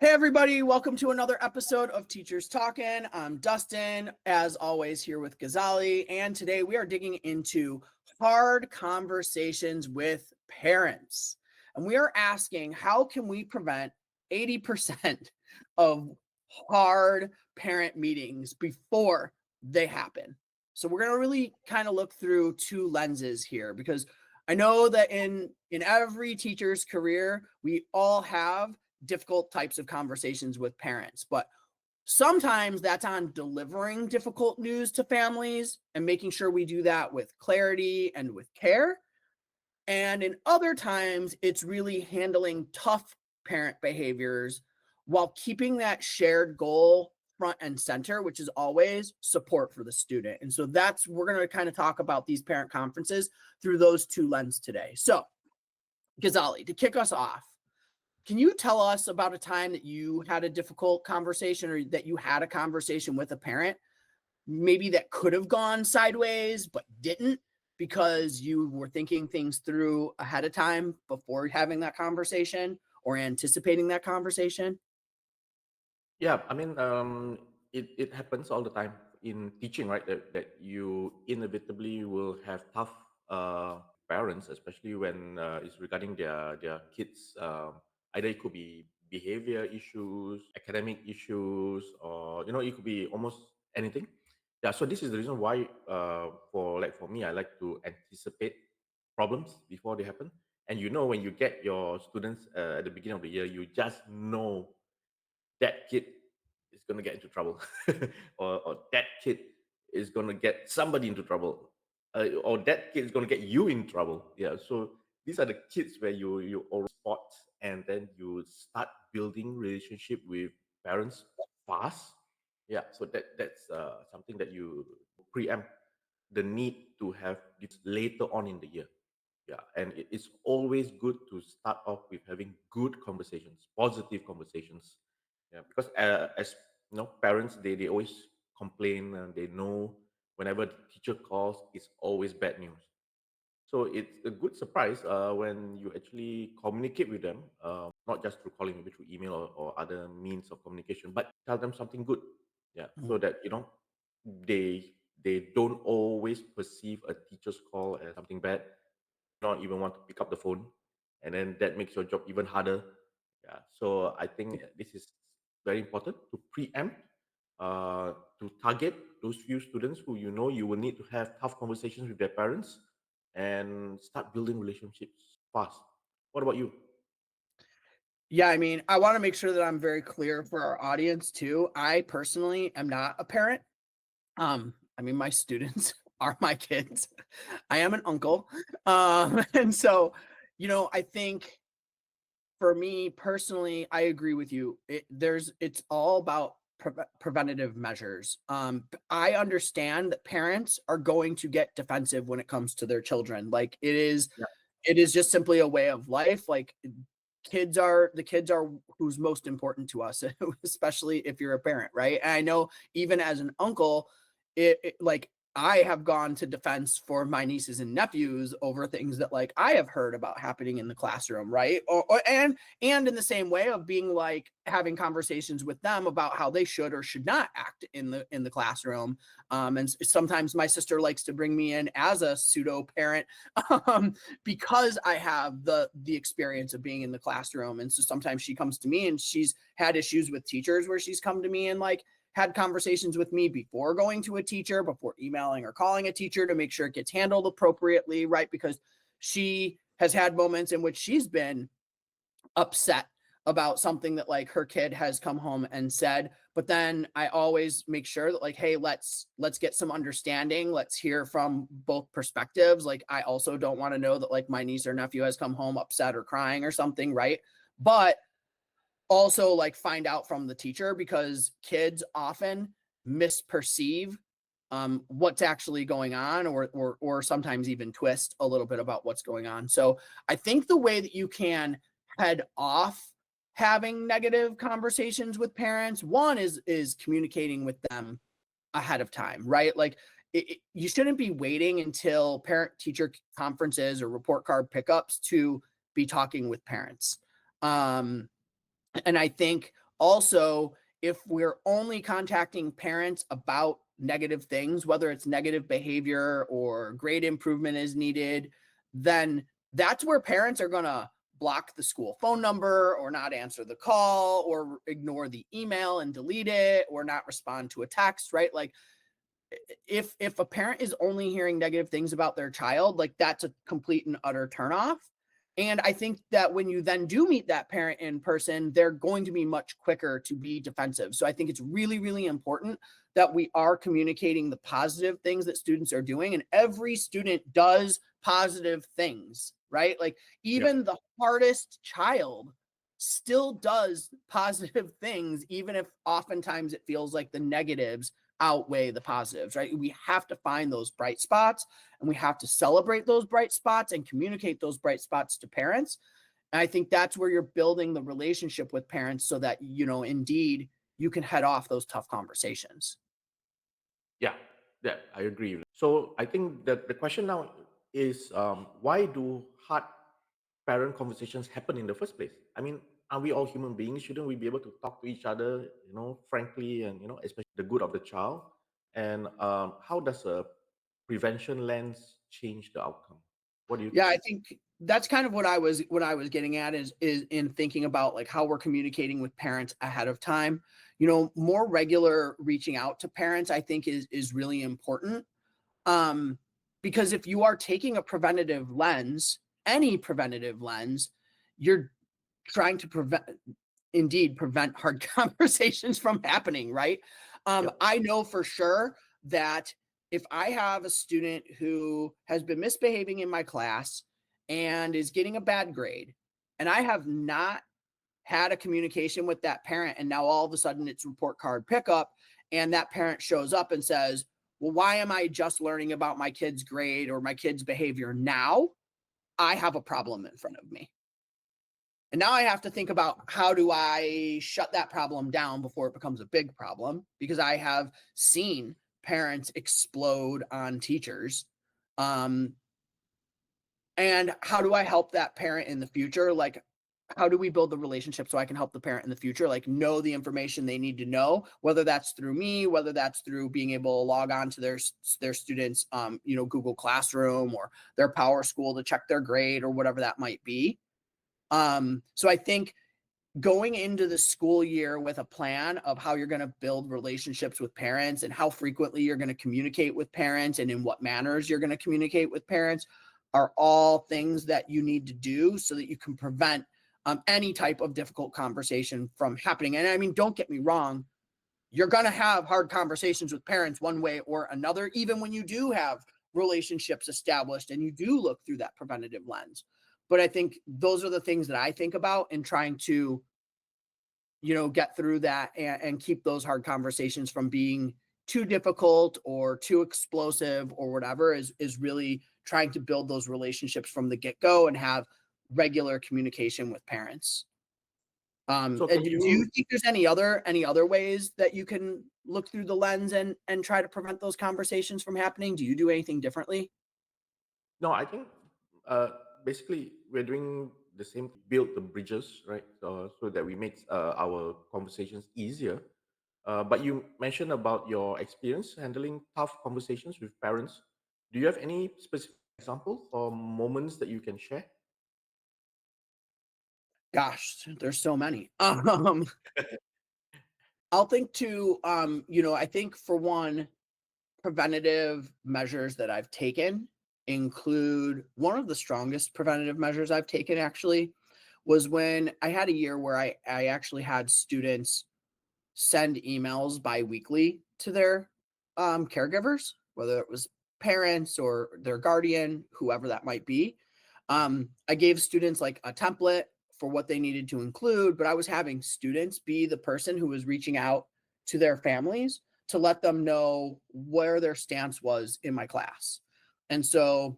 Hey everybody, welcome to another episode of Teachers Talking. I'm Dustin, as always, here with Ghazali, and today we are digging into hard conversations with parents. And we are asking, how can we prevent 80% of hard parent meetings before they happen? So we're going to really kind of look through two lenses here, because I know that in every teacher's career, we all have difficult types of conversations with parents, but sometimes that's on delivering difficult news to families and making sure we do that with clarity and with care. And in other times, it's really handling tough parent behaviors while keeping that shared goal front and center, which is always support for the student. And so we're going to kind of talk about these parent conferences through those two lenses today. So, Ghazali, to kick us off, can you tell us about a time that you had a difficult conversation or that you had a conversation with a parent, maybe that could have gone sideways but didn't because you were thinking things through ahead of time before having that conversation or anticipating that conversation? Yeah, it happens all the time in teaching, right? That you inevitably will have tough parents, especially when it's regarding their kids. Either it could be behavior issues, academic issues, or it could be almost anything. Yeah, so this is the reason why, for me, I like to anticipate problems before they happen. And when you get your students at the beginning of the year, you just know that kid is going to get into trouble or that kid is going to get somebody into trouble, or that kid is going to get you in trouble. Yeah, so these are the kids where you already spot, and then you start building relationship with parents fast. Yeah, so that's something that you preempt the need to have this later on in the year. Yeah, and it's always good to start off with having good conversations, positive conversations. Yeah, because as parents, they always complain, and they know whenever the teacher calls, it's always bad news. So it's a good surprise when you actually communicate with them, not just through calling, maybe through email or other means of communication, but tell them something good. Yeah, so that they don't always perceive a teacher's call as something bad, not even want to pick up the phone, and then that makes your job even harder. Yeah, so I think this is very important to preempt, to target those few students who you will need to have tough conversations with their parents and start building relationships fast. What about you? Yeah, I mean, I want to make sure that I'm very clear for our audience too. I personally am not a parent. I mean, my students are my kids. I am an uncle. And so, I think for me personally, I agree with you. It's all about preventative measures. I understand that parents are going to get defensive when it comes to their children. Like Yeah. it is just simply a way of life. Like the kids are who's most important to us, especially if you're a parent, right? And I know even as an uncle, like I have gone to defense for my nieces and nephews over things that like I have heard about happening in the classroom, right? And in the same way of being like having conversations with them about how they should or should not act in the classroom. And sometimes my sister likes to bring me in as a pseudo parent, because I have the experience of being in the classroom. And so sometimes she comes to me and she's had issues with teachers where she's come to me and like had conversations with me before going to a teacher, before emailing or calling a teacher to make sure it gets handled appropriately, right? Because she has had moments in which she's been upset about something that like her kid has come home and said, but then I always make sure that like, hey, let's get some understanding, let's hear from both perspectives. Like I also don't want to know that like my niece or nephew has come home upset or crying or something, right? But also like find out from the teacher, because kids often misperceive what's actually going on, or sometimes even twist a little bit about what's going on. So I think the way that you can head off having negative conversations with parents, one is communicating with them ahead of time, right? Like you shouldn't be waiting until parent teacher conferences or report card pickups to be talking with parents. And I think Also, if we're only contacting parents about negative things, whether it's negative behavior or grade improvement is needed, then that's where parents are going to block the school phone number or not answer the call or ignore the email and delete it or not respond to a text, right? Like if a parent is only hearing negative things about their child, like that's a complete and utter turnoff. And I think that when you then do meet that parent in person, they're going to be much quicker to be defensive. So I think it's really, really important that we are communicating the positive things that students are doing. And every student does positive things, right? Like Yep. even the hardest child still does positive things, even if oftentimes it feels like the negatives outweigh the positives, right? We have to find those bright spots and we have to celebrate those bright spots and communicate those bright spots to parents. And I think that's where you're building the relationship with parents so that, indeed you can head off those tough conversations. Yeah, yeah, I agree. So I think that the question now is, why do hard parent conversations happen in the first place? I mean, are we all human beings? Shouldn't we be able to talk to each other, frankly, and especially the good of the child? And how does a prevention lens change the outcome? What do you Yeah, think? I think that's kind of what I was getting at is in thinking about like how we're communicating with parents ahead of time. More regular reaching out to parents I think is really important. Um, because if you are taking a preventative lens, any preventative lens, you're trying to prevent hard conversations from happening, right? Yep. I know for sure that if I have a student who has been misbehaving in my class and is getting a bad grade, and I have not had a communication with that parent, and now all of a sudden it's report card pickup, and that parent shows up and says, well, why am I just learning about my kid's grade or my kid's behavior now? I have a problem in front of me. And now I have to think about how do I shut that problem down before it becomes a big problem, because I have seen parents explode on teachers. Um, and how do I help that parent in the future? Like, how do we build the relationship so I can help the parent in the future? Like, know the information they need to know, whether that's through me, whether that's through being able to log on to their students, Google Classroom or their Power School to check their grade or whatever that might be. So I think going into the school year with a plan of how you're going to build relationships with parents and how frequently you're going to communicate with parents and in what manners you're going to communicate with parents are all things that you need to do so that you can prevent any type of difficult conversation from happening. And I mean, don't get me wrong, you're going to have hard conversations with parents one way or another, even when you do have relationships established and you do look through that preventative lens. But I think those are the things that I think about in trying to, get through that and keep those hard conversations from being too difficult or too explosive or whatever is really trying to build those relationships from the get-go and have regular communication with parents. So And can do you you? think there's any other ways that you can look through the lens and try to prevent those conversations from happening? Do you do anything differently? No, I think uh, basically we're doing the same. Build the bridges, right? So that we make our conversations easier. But you mentioned about your experience handling tough conversations with parents. Do you have any specific examples or moments that you can share? Gosh, there's so many. I'll think to, I think for one, preventative measures that I've taken include one of the strongest preventative measures I've taken actually was when I had a year where I actually had students send emails biweekly to their caregivers, whether it was parents or their guardian, whoever that might be. I gave students like a template for what they needed to include, but I was having students be the person who was reaching out to their families to let them know where their stance was in my class. And so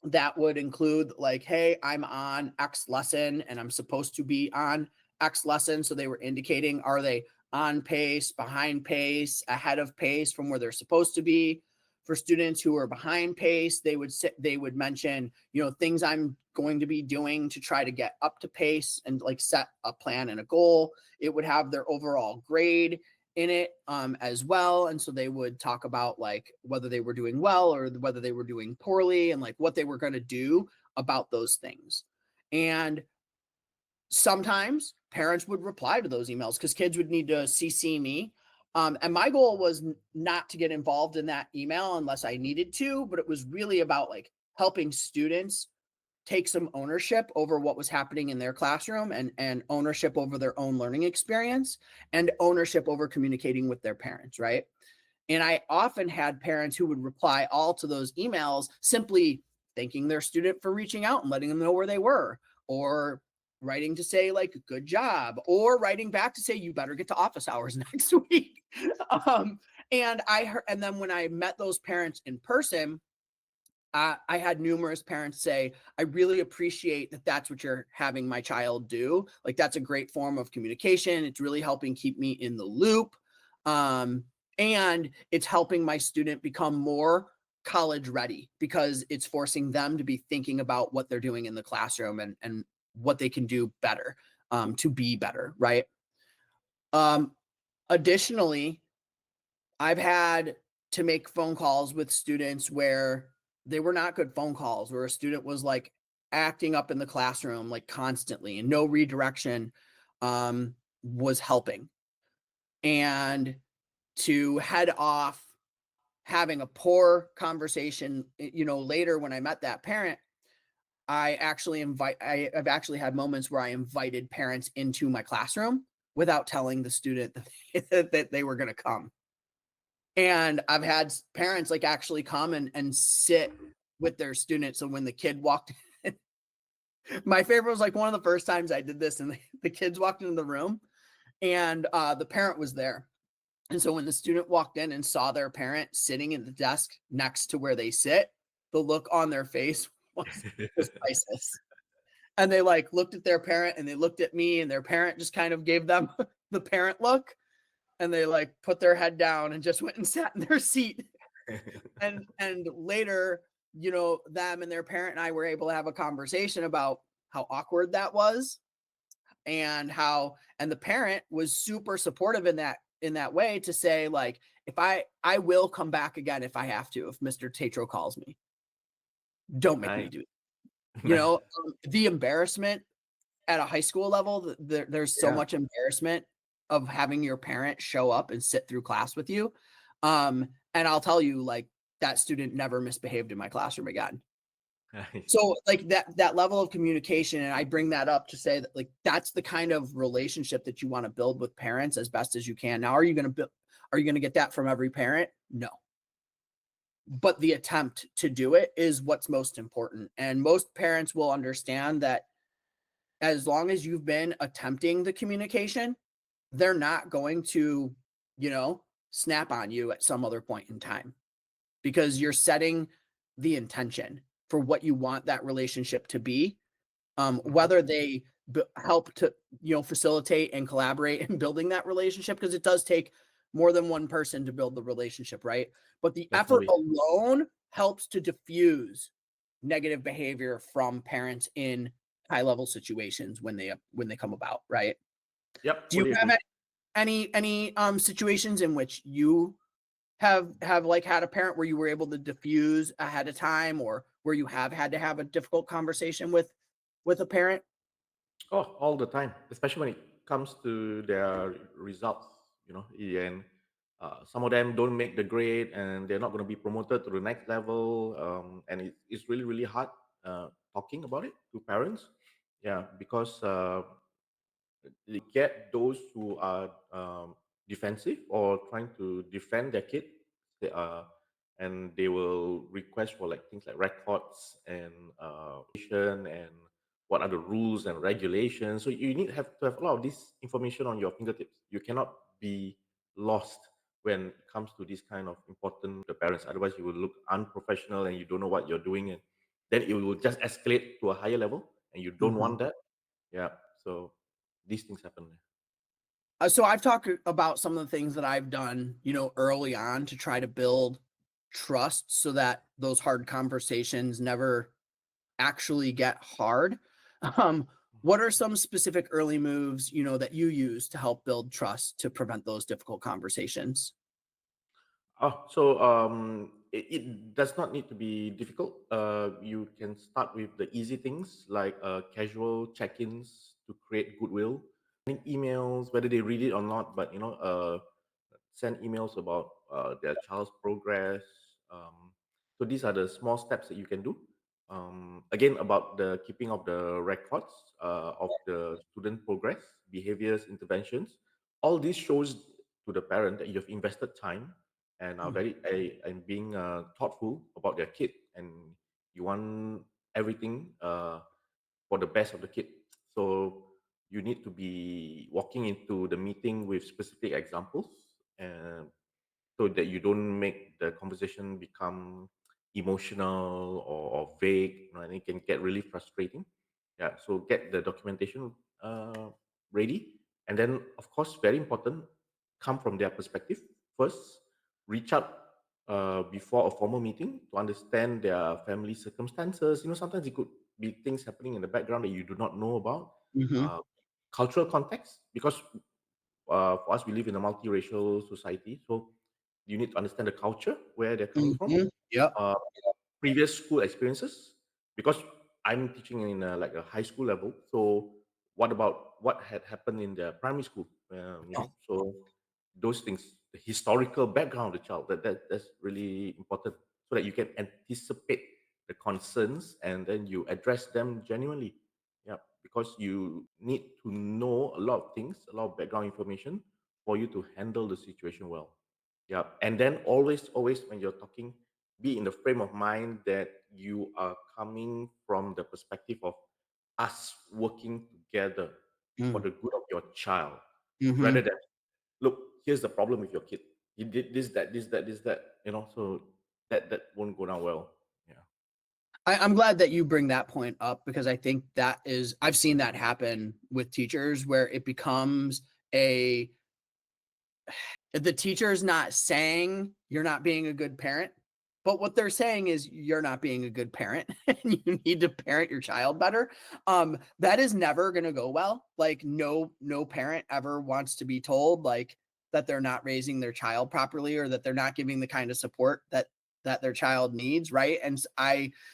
that would include like, hey, I'm on X lesson and I'm supposed to be on X lesson. So they were indicating, are they on pace, behind pace, ahead of pace from where they're supposed to be? For students who are behind pace, they would mention, things I'm going to be doing to try to get up to pace and like set a plan and a goal. It would have their overall grade in it as well. And so they would talk about like whether they were doing well or whether they were doing poorly and like what they were going to do about those things. And sometimes parents would reply to those emails because kids would need to CC me. And my goal was not to get involved in that email unless I needed to, but it was really about like helping students take some ownership over what was happening in their classroom and ownership over their own learning experience and ownership over communicating with their parents, right? And I often had parents who would reply all to those emails simply thanking their student for reaching out and letting them know where they were, or writing to say like good job, or writing back to say you better get to office hours next week. um, and then when I met those parents in person, I had numerous parents say, I really appreciate that that's what you're having my child do. Like, that's a great form of communication. It's really helping keep me in the loop. Um, and it's helping my student become more college ready because it's forcing them to be thinking about what they're doing in the classroom and what they can do better to be better. Right. Um, Additionally, I've had to make phone calls with students where they were not good phone calls, where a student was like acting up in the classroom like constantly and no redirection was helping. And to head off having a poor conversation, later when I met that parent, I've actually had moments where I invited parents into my classroom without telling the student that they were going to come. And I've had parents like actually come and sit with their students. So when the kid walked in, my favorite was like one of the first times I did this, and the kids walked into the room and the parent was there. And so when the student walked in and saw their parent sitting at the desk next to where they sit, the look on their face was priceless. And they like looked at their parent and they looked at me, and their parent just kind of gave them the parent look, and they like put their head down and just went and sat in their seat. And later, them and their parent and I were able to have a conversation about how awkward that was, and the parent was super supportive in that way to say like, if I will come back again if I have to, if Mr. Tatro calls me, don't make me Nice, do it. nice. The embarrassment at a high school level, there's so Yeah, much embarrassment of having your parent show up and sit through class with you. And I'll tell you, like, that student never misbehaved in my classroom again. nice. So, like, that level of communication, and I bring that up to say that, like, that's the kind of relationship that you wanna build with parents as best as you can. Now, are you gonna get that from every parent? No. But the attempt to do it is what's most important, and most parents will understand that as long as you've been attempting the communication, they're not going to, you know, snap on you at some other point in time because you're setting the intention for what you want that relationship to be. Mhm. Whether they help to, facilitate and collaborate in building that relationship, because it does take more than one person to build the relationship, right? But the effort Definitely. alone helps to diffuse negative behavior from parents in high level situations when they come about, right? Yep, Do you fully have agree. any situations in which you have like had a parent where you were able to diffuse ahead of time, or where you have had to have a difficult conversation with a parent? Oh, all the time, especially when it comes to their results. And some of them don't make the grade, and they're not going to be promoted to the next level. And it's really, really hard talking about it to parents. Yeah, because you get those who are defensive or trying to defend their kid. They are, and they will request for like things like records and and what are the rules and regulations. So you need to have a lot of this information on your fingertips. You cannot be lost when it comes to this kind of important the parents. Otherwise, you will look unprofessional and you don't know what you're doing, and then it will just escalate to a higher level, and you don't Mhm. want that. Yeah. So these things happen. So I've talked about some of the things that I've done, early on to try to build trust so that those hard conversations never actually get hard. Um, what are some specific early moves, that you use to help build trust to prevent those difficult conversations? It does not need to be difficult. You can start with the easy things like casual check-ins to create goodwill. Sending emails, whether they read it or not, but send emails about their child's progress. So these are the small steps that you can do. Again, about the keeping of the records of the student progress, behaviors, interventions. All this shows to the parent that you have invested time and are Mm, and being thoughtful about their kid, and you want everything for the best of the kid. So you need to be walking into the meeting with specific examples, and so that you don't make the conversation become emotional or vague, and it can get really frustrating. Yeah, so get the documentation ready, and then of course, very important, come from their perspective first. Reach out before a formal meeting to understand their family circumstances. Sometimes it could be things happening in the background that you do not know about. mhm, Uh, Cultural context, because for us, we live in a multiracial society, so you need to understand the culture where they're coming from, mhm, yep, uh, previous school experiences, because I'm teaching in like a high school level. So what about what had happened in the primary school? So those things, the historical background of the child, that's really important, so that you can anticipate the concerns and then you address them genuinely. Yeah, because you need to know a lot of things, a lot of background information for you to handle the situation well. Yeah, and then always when you're talking, be in the frame of mind that you are coming from the perspective of us working together for mm, the good of your child, rather mhm. than, look, here's the problem with your kid. He did this, that. So that won't go down well. Yeah. I'm glad that you bring that point up because I think I've seen that happen with teachers where it becomes a the teacher's not saying you're not being a good parent, but what they're saying is you're not being a good parent and you need to parent your child better. That is never going to go well. Like no parent ever wants to be told like that they're not raising their child properly or that they're not giving the kind of support that their child needs, right?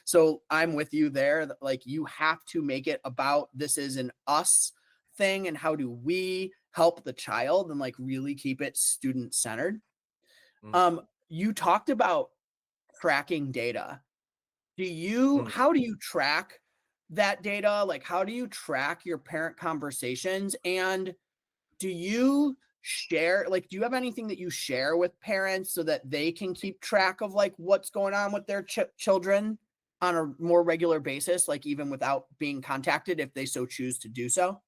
So I'm with you there that like you have to make it about this is an us thing and how do we help the child and like really keep it student centered. Mm, You talked about tracking data. mm, How do you track that data? Like, how do you track your parent conversations? And do you do you have anything that you share with parents so that they can keep track of like what's going on with their children on a more regular basis, like even without being contacted if they so choose to do so?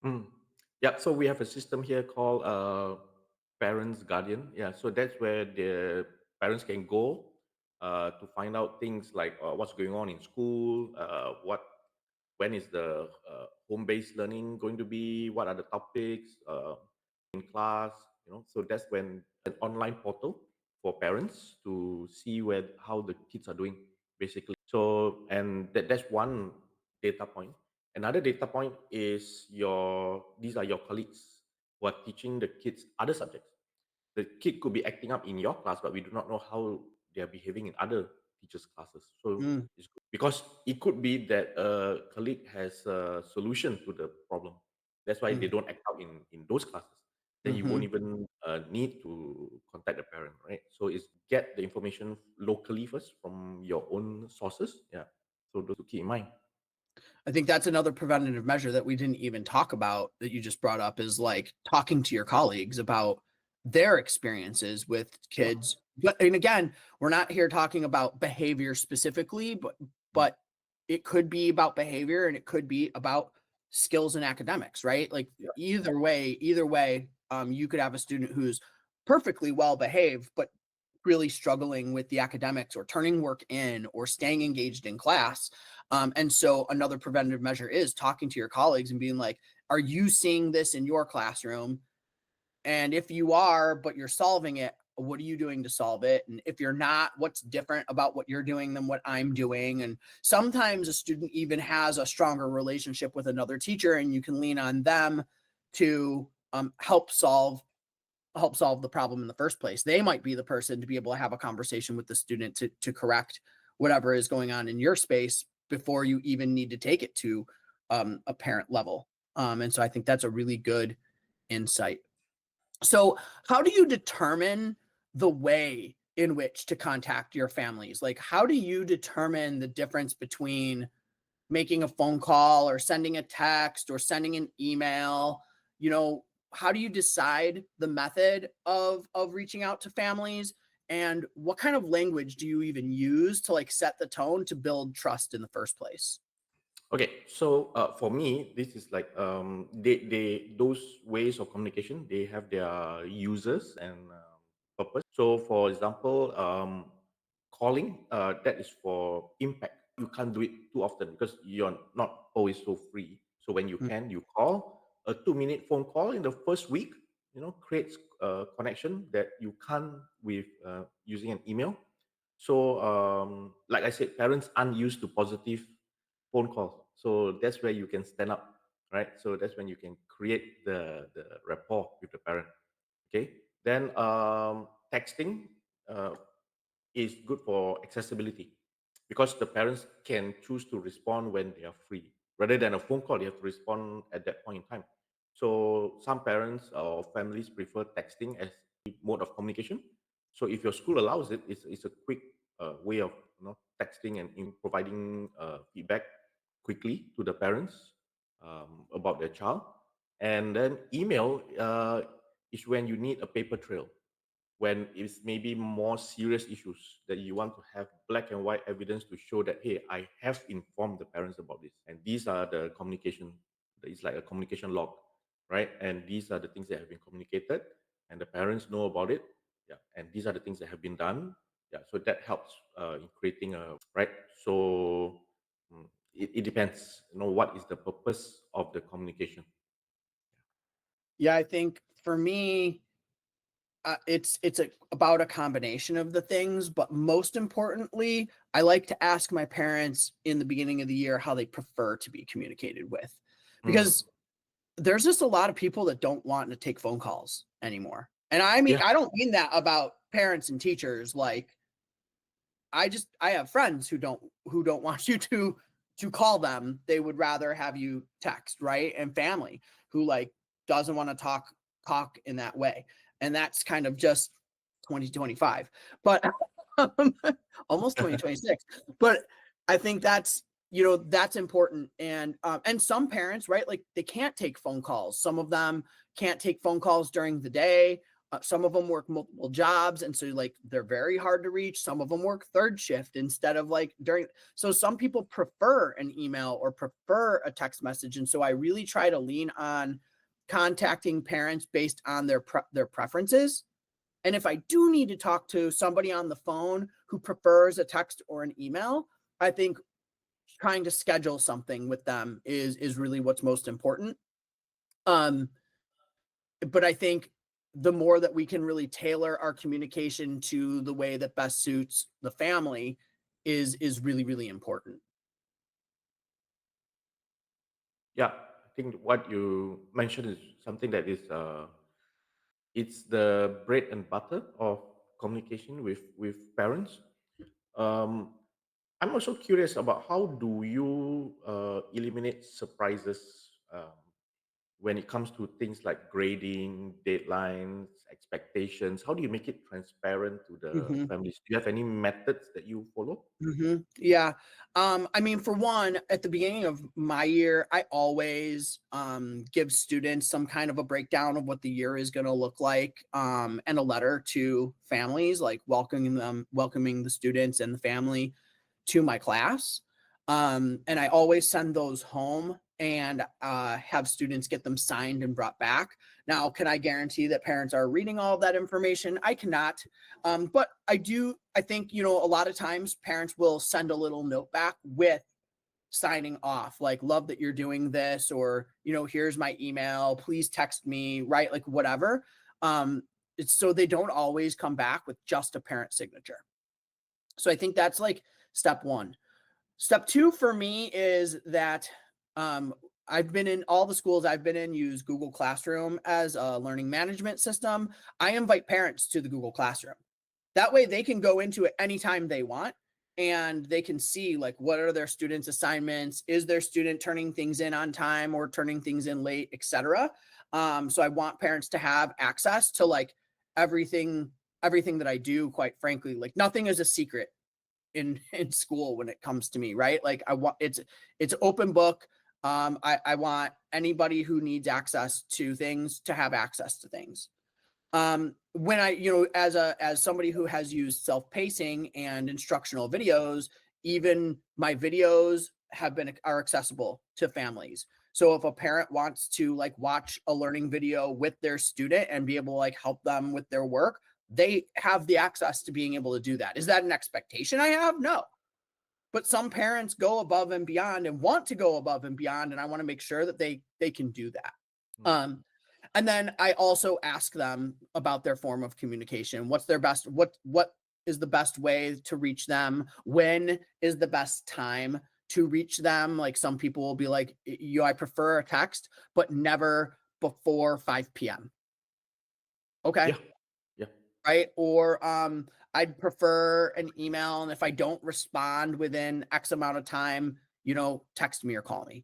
mm. Yeah, so we have a system here called parents guardian. Yeah, so that's where the parents can go to find out things like what's going on in school, when is the home-based learning going to be, what are the topics in class. So that's when an online portal for parents to see how the kids are doing, basically. So, and that's one data point. Another data point is these are your colleagues who are teaching the kids other subjects. The kid could be acting up in your class, but we do not know how they are behaving in other teachers' classes. So Mm, it's good because it could be that a colleague has a solution to the problem. That's why they mm, don't act out in those classes. Then you won't mhm. even need to contact the parent, right? So it's get the information locally first from your own sources. Yeah. So those to keep in mind. I think that's another preventative measure that we didn't even talk about that you just brought up is like talking to your colleagues about their experiences with Yeah. kids. But and again, we're not here talking about behavior specifically, Mm. but it could be about behavior and it could be about skills and academics, right? Like Yeah. either way, you could have a student who's perfectly well behaved, but really struggling with the academics or turning work in or staying engaged in class. And so another preventative measure is talking to your colleagues and being like, are you seeing this in your classroom? And if you are, but you're solving it, what are you doing to solve it? And if you're not, what's different about what you're doing than what I'm doing? And sometimes a student even has a stronger relationship with another teacher, and you can lean on them to help solve the problem in the first place. They might be the person to be able to have a conversation with the student to correct whatever is going on in your space before you even need to take it to a parent level. And so I think that's a really good insight. So, how do you determine the way in which to contact your families? Like, how do you determine the difference between making a phone call or sending a text or sending an email? You know, how do you decide the method of reaching out to families? And what kind of language do you even use to like set the tone to build trust in the first place? Okay, so for me, this is like they those ways of communication, they have their users and purpose. So, for example, calling, that is for impact. You can't do it too often because you're not always so free. So when you Mm. can, you call. A 2 minute phone call in the first week, creates a connection that you can't with using an email. So, like I said, parents aren't used to positive phone calls. So that's where you can stand up, right? So that's when you can create the rapport with the parent. Okay. Then texting is good for accessibility because the parents can choose to respond when they are free rather than a phone call. You have to respond at that point in time. So some parents or families prefer texting as mode of communication. So if your school allows it, it's a quick way of texting and in providing feedback quickly to the parents about their child. And then email is when you need a paper trail, when it's maybe more serious issues that you want to have black and white evidence to show that, hey, I have informed the parents about this, and these are the communication. It's like a communication log, right? And these are the things that have been communicated, and the parents know about it. Yeah, and these are the things that have been done. Yeah, so that helps in creating a right. So it depends. What is the purpose of the communication? Yeah, I think for me, about a combination of the things, but most importantly, I like to ask my parents in the beginning of the year how they prefer to be communicated with, Mm. because there's just a lot of people that don't want to take phone calls anymore. And I mean, Yeah. I don't mean that about parents and teachers. Like, I have friends who don't want you to call them. They would rather have you text, right? And family who like doesn't want to talk in that way. And that's kind of just 2025. But um, almost 2026. But I think that's important. And some parents, right? Like they can't take phone calls. Some of them can't take phone calls during the day. Some of them work multiple jobs, and so like they're very hard to reach. Some of them work third shift instead of like during. So some people prefer an email or prefer a text message, and so I really try to lean on contacting parents based on their preferences. And if I do need to talk to somebody on the phone who prefers a text or an email, I think trying to schedule something with them is really what's most important. Um, but I think the more that we can really tailor our communication to the way that best suits the family is really, really important. Yeah, I think what you mentioned is something that is it's the bread and butter of communication with parents. Um, I'm also curious about how do you eliminate surprises when it comes to things like grading, deadlines, expectations. How do you make it transparent to the Mhm. families? Do you have any methods that you follow? Yeah. I mean, for one, at the beginning of my year, I always give students some kind of a breakdown of what the year is going to look like, and a letter to families, like welcoming the students and the family to my class. And I always send those home and have students get them signed and brought back. Now, can I guarantee that parents are reading all of that information? I cannot. But I think, a lot of times parents will send a little note back with signing off, like, love that you're doing this, or, here's my email, please text me, right? Like, whatever. Um, it's so they don't always come back with just a parent signature. So I think that's like step one. Step two for me is that um, I've been in all the schools I've been in use Google Classroom as a learning management system. I invite parents to the Google Classroom. That way they can go into it anytime they want and they can see like what are their students' assignments, is their student turning things in on time or turning things in late, etc. So I want parents to have access to like everything, everything that I do, quite frankly. Like nothing is a secret in school when it comes to me, right? Like I want it's open book. I want anybody who needs access to things to have access to things. When I, as somebody who has used self-pacing and instructional videos, even my videos are accessible to families. So if a parent wants to like watch a learning video with their student and be able to like help them with their work, they have the access to being able to do that. Is that an expectation I have? No. But some parents go above and beyond and want to go above and beyond, and I want to make sure that they can do that. Mm. Um, and then I also ask them about their form of communication. What's their best, what is the best way to reach them? When is the best time to reach them? Like some people will be like, I prefer a text, but never before 5 p.m. Okay. Yeah, yeah, Right. Or I'd prefer an email. And if I don't respond within X amount of time, text me or call me.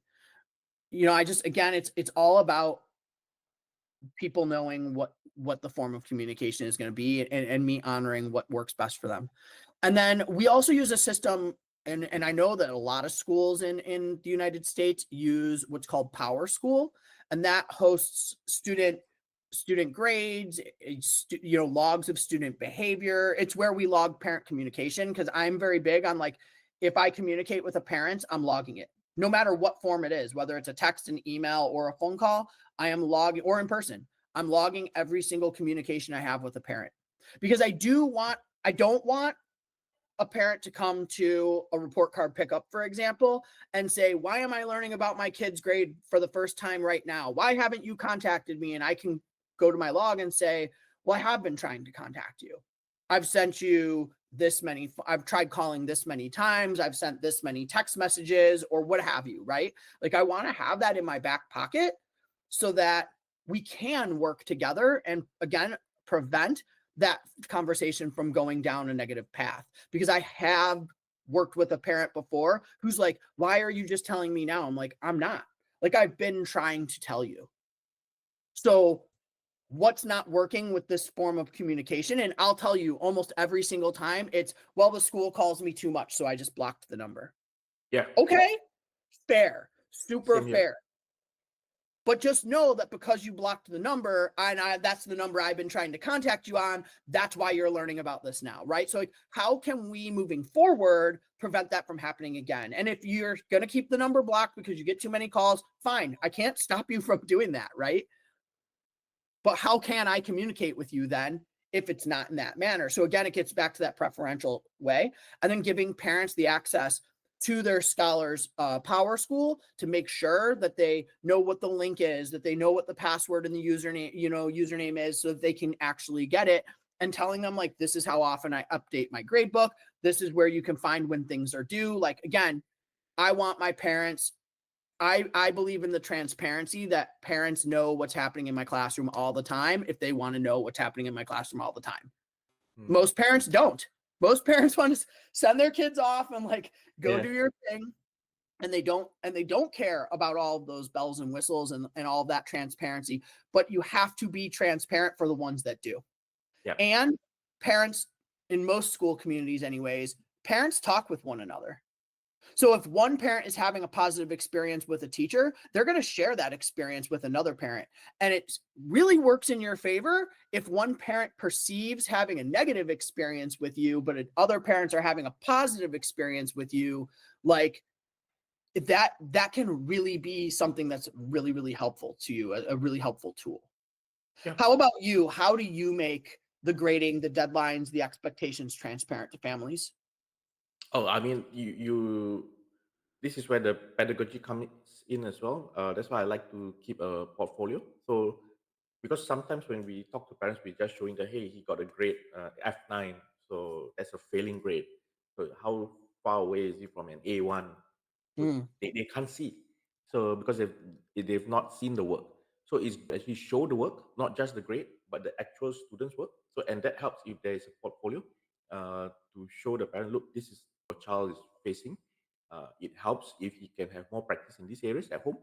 I just again, it's all about people knowing what the form of communication is going to be and me honoring what works best for them. And then we also use a system, and I know that a lot of schools in the United States use what's called Power School, and that hosts student grades, logs of student behavior. It's where we log parent communication because I'm very big on like if I communicate with a parent, I'm logging it. No matter what form it is, whether it's a text, an email, or a phone call, I am logging, or in person, I'm logging every single communication I have with a parent because I don't want a parent to come to a report card pickup, for example, and say, why am I learning about my kid's grade for the first time right now? Why haven't you contacted me? And I can go to my log and say, well, I have been trying to contact you. I've sent you I've tried calling this many times. I've sent this many text messages or what have you, right? Like I want to have that in my back pocket so that we can work together and again, prevent that conversation from going down a negative path. Because I have worked with a parent before who's like, why are you just telling me now? I'm like, I'm not. Like, I've been trying to tell you. So, what's not working with this form of communication? And I'll tell you almost every single time it's, well, the school calls me too much. So I just blocked the number. yeah. Okay. Fair. Super Same here. fair. But just know that because you blocked the number and that's the number I've been trying to contact you on, that's why you're learning about this now, right? So like, how can we moving forward prevent that from happening again? And if you're going to keep the number blocked because you get too many calls, fine. I can't stop you from doing that, right? But how can I communicate with you then if it's not in that manner? So again, it gets back to that preferential way and then giving parents the access to their scholars Power School to make sure that they know what the link is, that they know what the password and the username is so that they can actually get it, and telling them like, this is how often I update my grade book. This is where you can find when things are due. Like, again, I want my parents, I believe in the transparency that parents know what's happening in my classroom all the time if they want to know what's happening in my classroom all the time. Mm. Most parents don't. Most parents want to send their kids off and like go Yeah, do your thing, and they don't care about all of those bells and whistles and all of that transparency. But you have to be transparent for the ones that do. yeah, And parents in most school communities anyways, parents talk with one another. So if one parent is having a positive experience with a teacher, they're going to share that experience with another parent. And it really works in your favor if one parent perceives having a negative experience with you, but other parents are having a positive experience with you. Like that can really be something that's really, really helpful to you, a really helpful tool. yeah. How about you? How do you make the grading, the deadlines, the expectations transparent to families? Oh, I mean, this is where the pedagogy comes in as well. That's why I like to keep a portfolio. So because sometimes when we talk to parents, we're just showing that, hey, he got a grade F9, so that's a failing grade. So how far away is he from an A1? So Mm. they can't see. So because they've not seen the work. So it's actually show the work, not just the grade, but the actual students' work. So and that helps if there is a portfolio to show the parent, look, this is your child is facing. It helps if he can have more practice in these areas at home.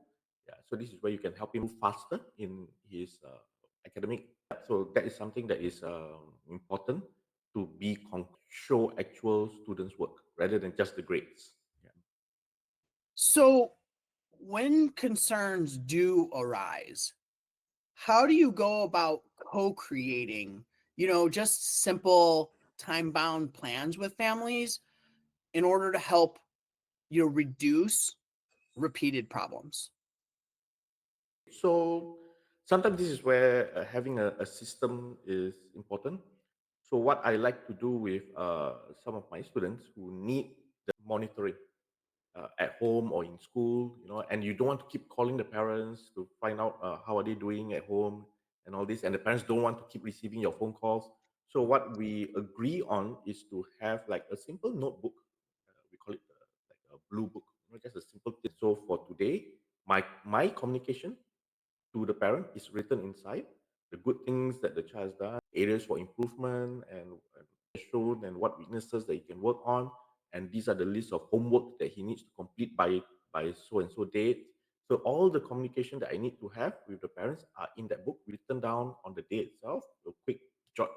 Yeah, so this is where you can help him move faster in his academic. So that is something that is important to show actual students' work rather than just the grades. Yeah. So when concerns do arise, how do you go about co-creating, just simple time-bound plans with families in order to help, reduce repeated problems? So sometimes this is where having a system is important. So what I like to do with some of my students who need the monitoring at home or in school, and you don't want to keep calling the parents to find out how are they doing at home and all this, and the parents don't want to keep receiving your phone calls. So what we agree on is to have like a simple notebook. We call it like a blue book, just a simple thing. So for today, my communication to the parent is written inside the good things that the child has done, areas for improvement, and shown, and what weaknesses that he can work on. And these are the list of homework that he needs to complete by so and so date. So all the communication that I need to have with the parents are in that book, written down on the day itself. A quick jot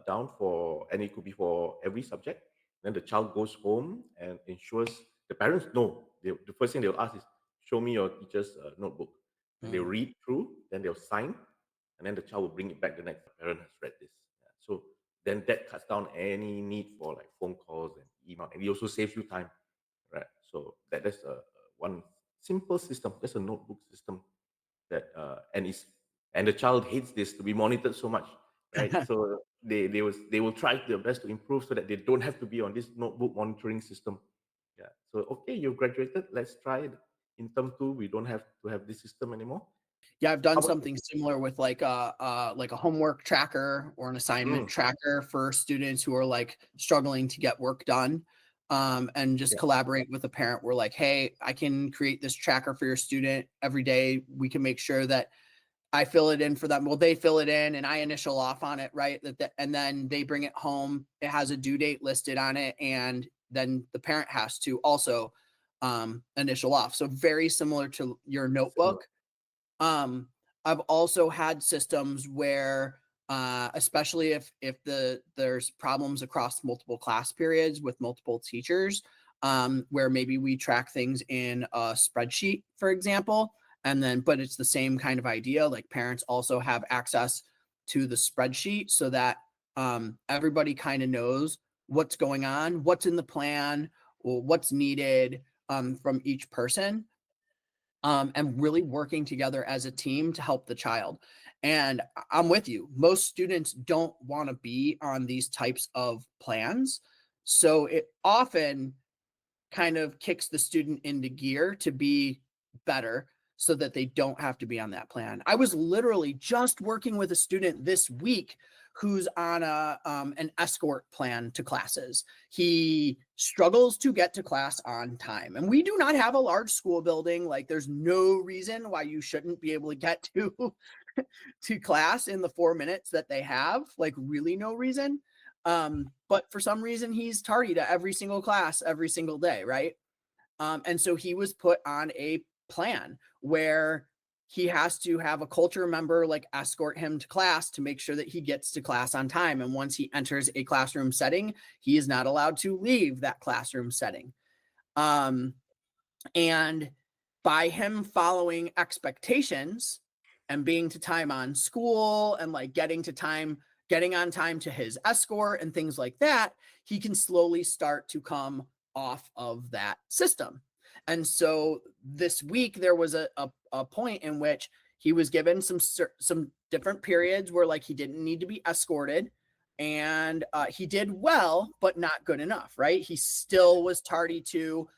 down for, and it could be for every subject. Then the child goes home and ensures the parents know. The first thing they'll ask is, "Show me your teacher's notebook." And they'll Mm. read through, then they'll sign, and then the child will bring it back the next parent has read this. Yeah. So then that cuts down any need for like phone calls and email, and it also saves you time, right? So that's one simple system. That's a notebook system that and the child hates this to be monitored so much, right? So they will try their best to improve so that they don't have to be on this notebook monitoring system. Yeah. So okay, you've graduated. Let's try it. In term 2, we don't have to have this system anymore. Yeah, I've How done about you? something similar with like a homework tracker or an assignment Mm, tracker for students who are like struggling to get work done. And just yeah. collaborate with a parent. We're like, hey, I can create this tracker for your student every day. We can make sure that I fill it in for them. Well, they fill it in and I initial off on it, right? And then they bring it home. It has a due date listed on it, and then the parent has to also initial off. So very similar to your Similar. notebook. um, I've also had systems where, especially if there's problems across multiple class periods with multiple teachers, where maybe we track things in a spreadsheet, for example, and then but it's the same kind of idea. Like parents also have access to the spreadsheet so that everybody kind of knows what's going on, what's in the plan, or what's needed from each person, and really working together as a team to help the child. And I'm with you. Most students don't want to be on these types of plans. So it often kind of kicks the student into gear to be better so that they don't have to be on that plan. I was literally just working with a student this week who's on an escort plan to classes. He struggles to get to class on time. And we do not have a large school building. Like there's no reason why you shouldn't be able to get to to class in the 4 minutes that they have, like really no reason. But for some reason he's tardy to every single class every single day, right? And so he was put on a plan where he has to have a culture member like escort him to class to make sure that he gets to class on time. And once he enters a classroom setting, he is not allowed to leave that classroom setting. Um, and by him following expectations and being to time on school and like getting on time to his escort and things like that, he can slowly start to come off of that system. And so this week there was a point in which he was given some different periods where like he didn't need to be escorted, and he did well but not good enough, right? He still was tardy to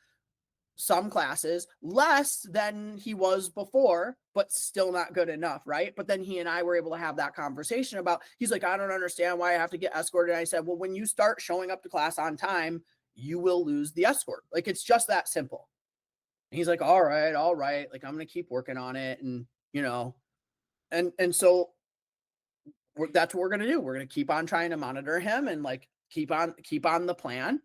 some classes, less than he was before, but still not good enough, right? But then he and I were able to have that conversation about, he's like, I don't understand why I have to get escorted. And I said, well, when you start showing up to class on time, you will lose the escort. Like, it's just that simple. And he's like, all right, all right. Like, I'm going to keep working on it. And, and so that's what we're going to do. We're going to keep on trying to monitor him and like keep on the plan.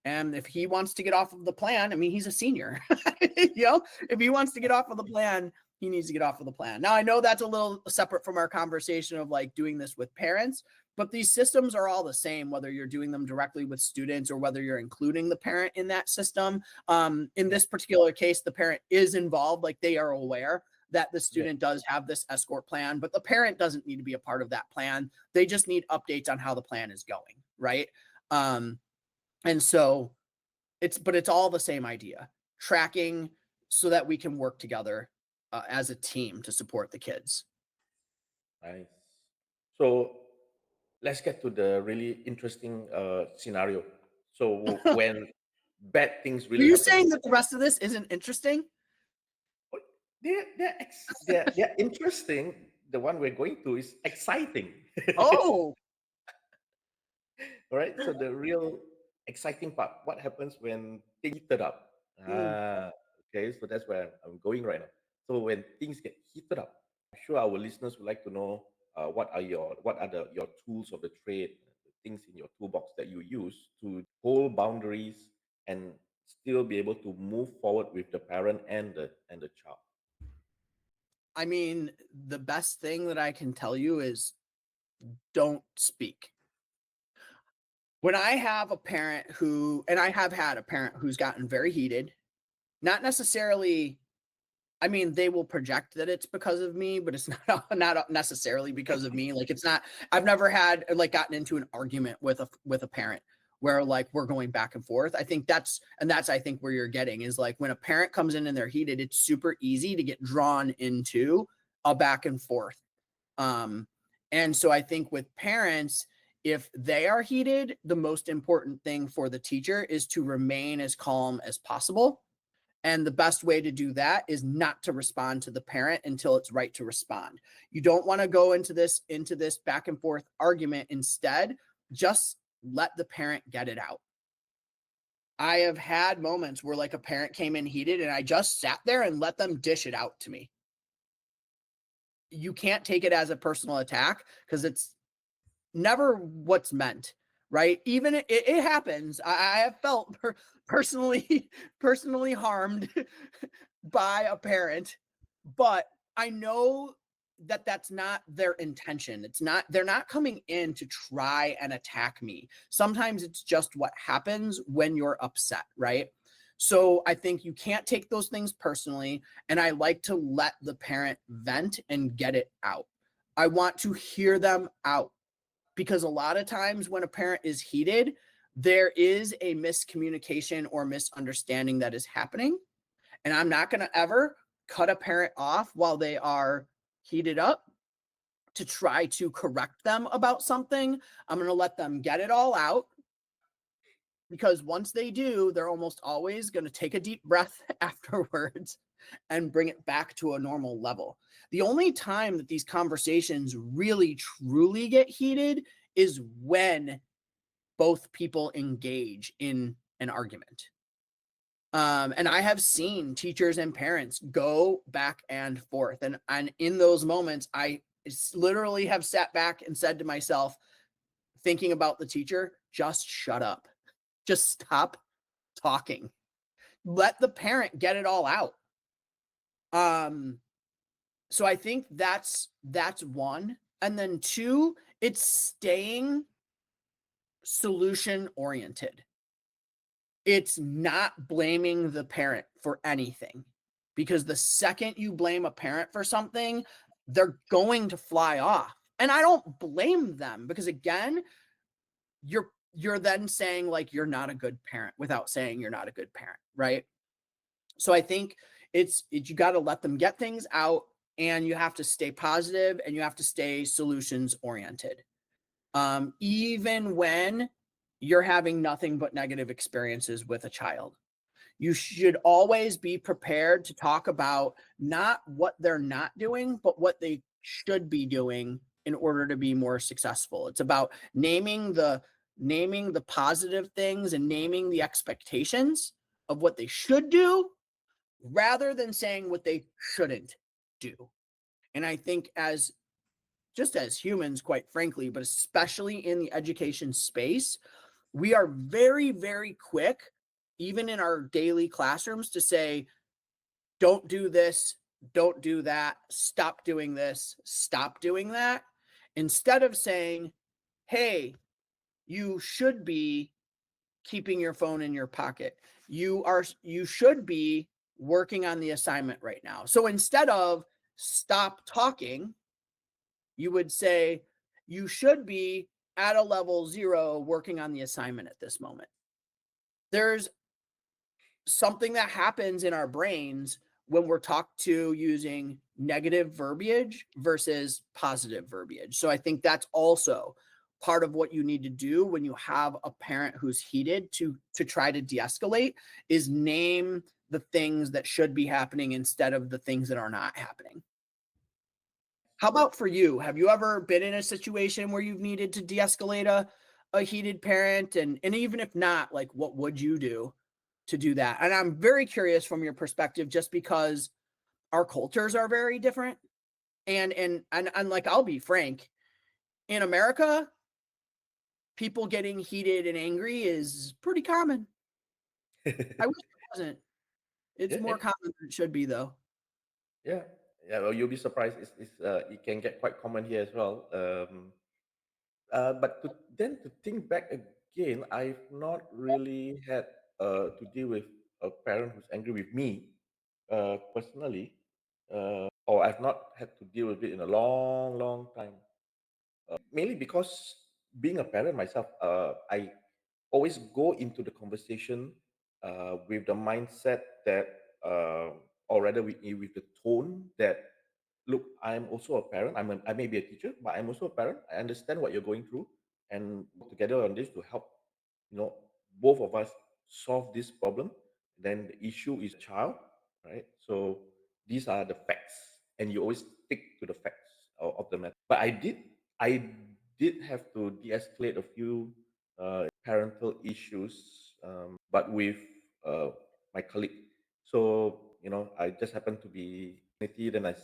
And if he wants to get off of the plan, I mean, he's a senior. If he wants to get off of the plan, he needs to get off of the plan. Now, I know that's a little separate from our conversation of like doing this with parents, but these systems are all the same, whether you're doing them directly with students or whether you're including the parent in that system. In this particular case, the parent is involved, like they are aware that the Yeah. student does have this escort plan, but the parent doesn't need to be a part of that plan. They just need updates on how the plan is going, right? And so it's all the same idea, tracking so that we can work together as a team to support the kids. Nice. So let's get to the really interesting scenario. So Are when bad things really you happen, saying that the rest of this isn't interesting? oh, they're interesting. The one we're going to is exciting. Oh, All right. So the real exciting part, what happens when things heated up? mm, Ah, okay. So that's where I'm going right now. So when things get heated up, I'm sure our listeners would like to know what are your tools of the trade, the things in your toolbox that you use to hold boundaries and still be able to move forward with the parent and the child. I mean, the best thing that I can tell you is don't speak. When I have a parent and I have had a parent who's gotten very heated, not necessarily, I mean, they will project that it's because of me, but it's not necessarily because of me. Like, it's not. I've never had like gotten into an argument with a parent where like we're going back and forth. I think that's I think where you're getting is like when a parent comes in and they're heated, it's super easy to get drawn into a back and forth. Um, and so I think with parents, if they are heated, the most important thing for the teacher is to remain as calm as possible, and the best way to do that is not to respond to the parent until it's right to respond. You don't want to go into this back and forth argument. Instead, just let the parent get it out. I have had moments where like a parent came in heated and I just sat there and let them dish it out to me. You can't take it as a personal attack because it's never what's meant, right? Even it happens. I have felt personally personally harmed by a parent, but I know that that's not their intention. It's not, they're not coming in to try and attack me. Sometimes it's just what happens when you're upset, right? So I think you can't take those things personally. And I like to let the parent vent and get it out. I want to hear them out because a lot of times when a parent is heated, there is a miscommunication or misunderstanding that is happening. And I'm not going to ever cut a parent off while they are heated up to try to correct them about something. I'm going to let them get it all out because once they do, they're almost always going to take a deep breath afterwards and bring it back to a normal level. The only time that these conversations really truly get heated is when both people engage in an argument. And I have seen teachers and parents go back and forth. And in those moments, I literally have sat back and said to myself, thinking about the teacher, just shut up. Just stop talking. Let the parent get it all out. Um, so I think that's one. And then two, it's staying solution oriented. It's not blaming the parent for anything because the second you blame a parent for something, they're going to fly off. And I don't blame them because again, you're then saying like you're not a good parent without saying you're not a good parent, right? So I think you got to let them get things out and you have to stay positive and you have to stay solutions oriented. Even when you're having nothing but negative experiences with a child. You should always be prepared to talk about not what they're not doing, but what they should be doing in order to be more successful. It's about naming the positive things and naming the expectations of what they should do rather than saying what they shouldn't do. And I think as just as humans, quite frankly, but especially in the education space, we are very, very quick, even in our daily classrooms, to say, don't do this, don't do that, stop doing this, stop doing that, instead of saying, hey, you should be keeping your phone in your pocket. You should be working on the assignment right now. So instead of stop talking, you would say you should be at a level 0 working on the assignment at this moment. There's something that happens in our brains when we're talked to using negative verbiage versus positive verbiage. So I think that's also part of what you need to do when you have a parent who's heated to try to de-escalate is name the things that should be happening instead of the things that are not happening. How about for you? Have you ever been in a situation where you've needed to de-escalate a heated parent? And even if not, like what would you do to do that? And I'm very curious from your perspective, just because our cultures are very different. And like I'll be frank, in America, people getting heated and angry is pretty common. I wish it wasn't. It's Yeah, more common than it should be though. yeah, yeah. Well, you'll be surprised. It can get quite common here as well. But to think back again, I've not really had to deal with a parent who's angry with me personally, or I've not had to deal with it in a long, long time. Mainly because being a parent myself, I always go into the conversation with the mindset that, or rather with the tone that, look, I'm also a parent. I may be a teacher, but I'm also a parent. I understand what you're going through, and work together on this to help, you know, both of us solve this problem. Then the issue is child, right? So these are the facts, and you always stick to the facts of the matter. But I did have to de-escalate a few parental issues, but with uh, my colleague. So I just happened to be then I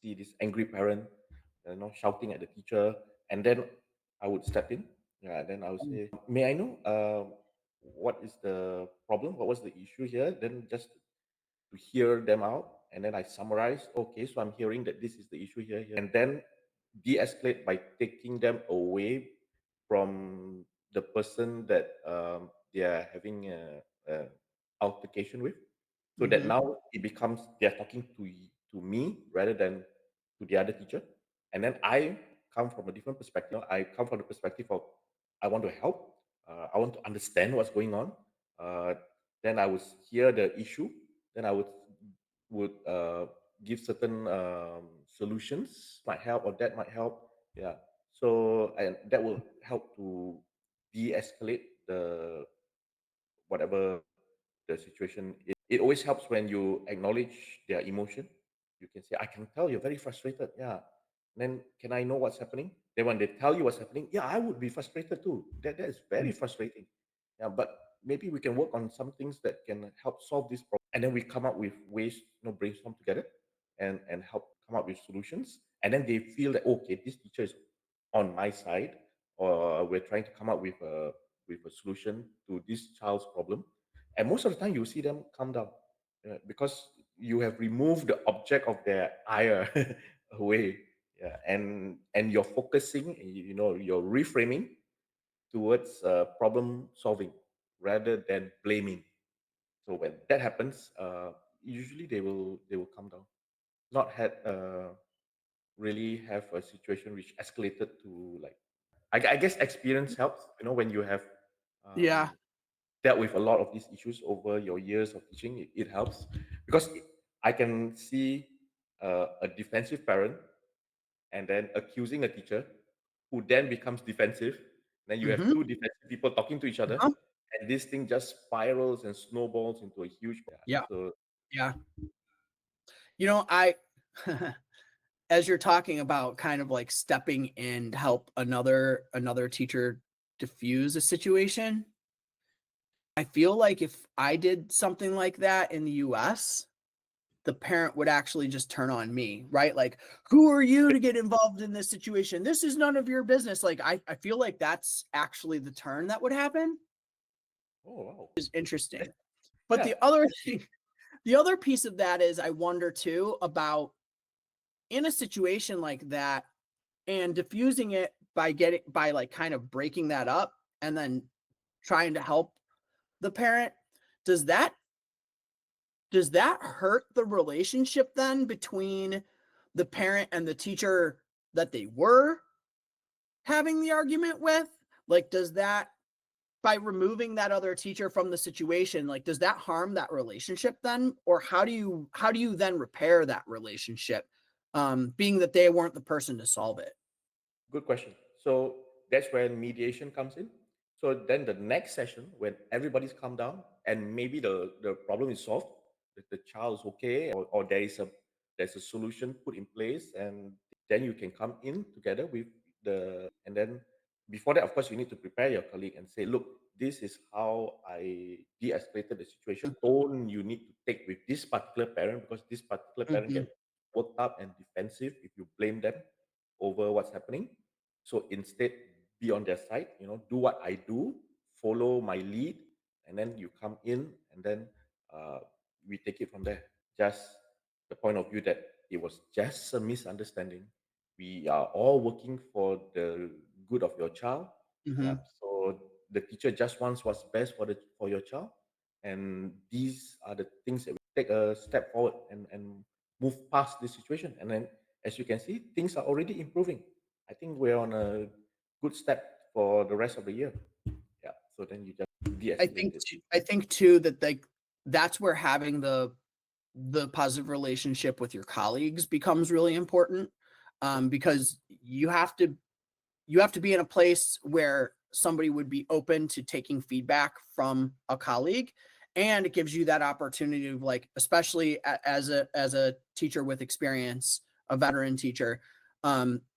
see this angry parent, shouting at the teacher, and then I would step in. Yeah, then I would say, "May I know what is the problem? What was the issue here?" Then just to hear them out, and then I summarize. Okay, so I'm hearing that this is the issue here, and then de-escalate by taking them away from the person that they are having a altercation with, so that Mhm. now it becomes they're talking to me rather than to the other teacher. And then I come from a different perspective. I come from the perspective of, I want to help, I want to understand what's going on. uh, then I would hear the issue, then I would give certain solutions, might help, or that might help. Yeah. So, and that will help to de-escalate the whatever the situation is. It always helps when you acknowledge their emotion. You can say, I can tell you're very frustrated. Yeah. Then can I know what's happening? Then when they tell you what's happening, yeah, I would be frustrated too. That is very frustrating. Yeah, but maybe we can work on some things that can help solve this problem. And then we come up with ways, brainstorm together and help come up with solutions. And then they feel that, okay, this teacher is on my side, or we're trying to come up with a solution to this child's problem. And most of the time, you see them calm down, because you have removed the object of their ire away. Yeah, and you're focusing, you're reframing towards problem solving rather than blaming. So when that happens, usually they will come down. Not had really have a situation which escalated to, like, I guess experience helps. When you have Yeah. um, dealt with a lot of these issues over your years of teaching, it helps, because I can see a defensive parent and then accusing a teacher who then becomes defensive. Then you have Mhm. two defensive people talking to each other, Uh-huh. and this thing just spirals and snowballs into a huge. Yeah. Yeah. So Yeah. I as you're talking about kind of like stepping in to help another teacher diffuse a situation, I feel like if I did something like that in the US, the parent would actually just turn on me, right? Like, who are you to get involved in this situation? This is none of your business. Like, I feel like that's actually the turn that would happen. oh wow. Is interesting. But Yeah. the other thing, the other piece of that is I wonder too about in a situation like that and diffusing it by like kind of breaking that up and then trying to help the parent. Does that does that hurt the relationship then between the parent and the teacher that they were having the argument with? Like, does that, by removing that other teacher from the situation, like, does that harm that relationship then? Or how do you then repair that relationship? Being that they weren't the person to solve it. Good question. So that's when mediation comes in. So then the next session, when everybody's calmed down and maybe the problem is solved, the child is okay, or there's a solution put in place, and then you can come in together with and then before that, of course, you need to prepare your colleague and say, look, this is how I de-escalated the situation. Tone you need to take with this particular parent because this particular parent Mhm, get worked up and defensive if you blame them over what's happening. So instead, be on their side, do what I do, follow my lead, and then you come in, and then uh, we take it from there. Just the point of view that it was just a misunderstanding. We are all working for the good of your child. Yeah. mhm. So the teacher just wants what's best for your child, and these are the things that we take a step forward and move past this situation. And then, as you can see, things are already improving. I think we're on a good step for the rest of the year. Yeah. So then you just de-escalate it. I think too that like that's where having the positive relationship with your colleagues becomes really important, because you have to be in a place where somebody would be open to taking feedback from a colleague, and it gives you that opportunity of like, especially as a teacher with experience, a veteran teacher,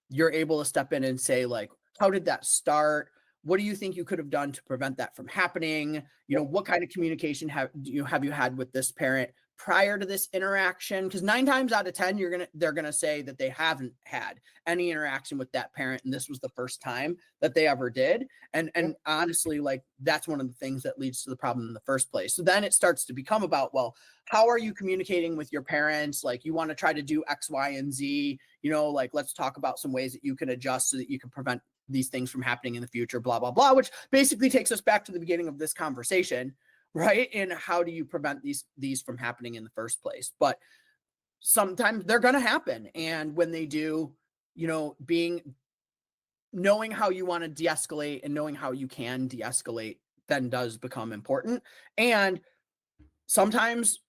you're able to step in and say like, how did that start? What do you think you could have done to prevent that from happening? What kind of communication have you had with this parent prior to this interaction? Because 9 times out of 10, they're gonna say that they haven't had any interaction with that parent, and this was the first time that they ever did. and Yeah. and honestly, like, that's one of the things that leads to the problem in the first place. So then it starts to become about, well, how are you communicating with your parents? Like, you want to try to do X, Y, and Z, like, let's talk about some ways that you can adjust so that you can prevent these things from happening in the future, blah blah blah, which basically takes us back to the beginning of this conversation, right? And how do you prevent these from happening in the first place? But sometimes they're going to happen, and when they do, being knowing how you want to de-escalate and knowing how you can de-escalate then does become important. And sometimes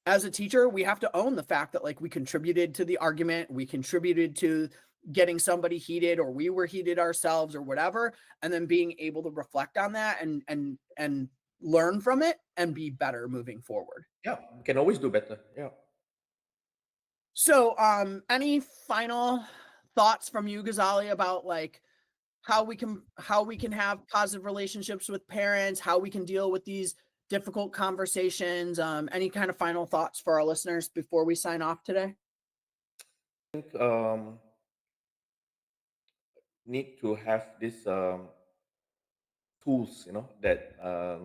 as a teacher, we have to own the fact that like we contributed to the argument, we contributed to getting somebody heated, or we were heated ourselves or whatever, and then being able to reflect on that and learn from it and be better moving forward. Yeah. We can always do better. Yeah. So, any final thoughts from you, Ghazali, about like how we can have positive relationships with parents, how we can deal with these difficult conversations? Any kind of final thoughts for our listeners before we sign off today? I think need to have this tools, that are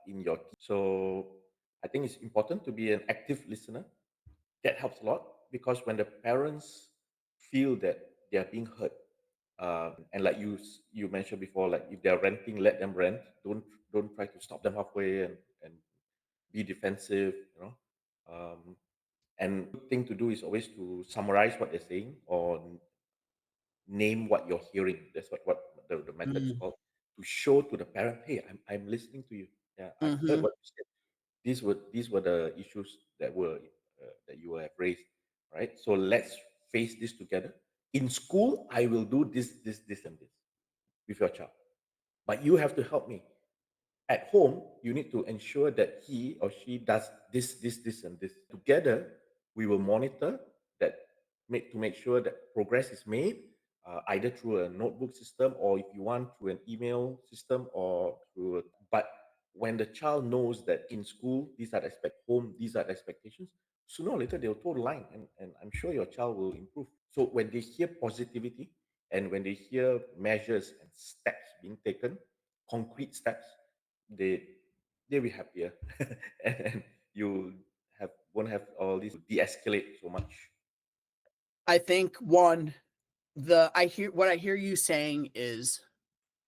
in your team. So I think it's important to be an active listener. That helps a lot because when the parents feel that they are being heard, and like you mentioned before, like if they're renting, let them rent. Don't try to stop them halfway and be defensive. And good thing to do is always to summarize what they're saying or name what you're hearing. That's what the method is Mm, called. To show to the parent, hey, I'm listening to you. Yeah, I've heard mhm. what you said. These were the issues that you have raised, right? So let's face this together. In school, I will do this, and this with your child, but you have to help me. At home, you need to ensure that he or she does this, and this. Together, we will monitor that to make sure that progress is made, either through a notebook system or if you want through an email system or through. But when the child knows that in school these are home these are the expectations, sooner or later they'll toe the line, and I'm sure your child will improve. So when they hear positivity and when they hear measures and steps being taken, concrete steps, they they'll be happier and you have won't have all this de-escalate so much. I think one, the I hear what I hear you saying is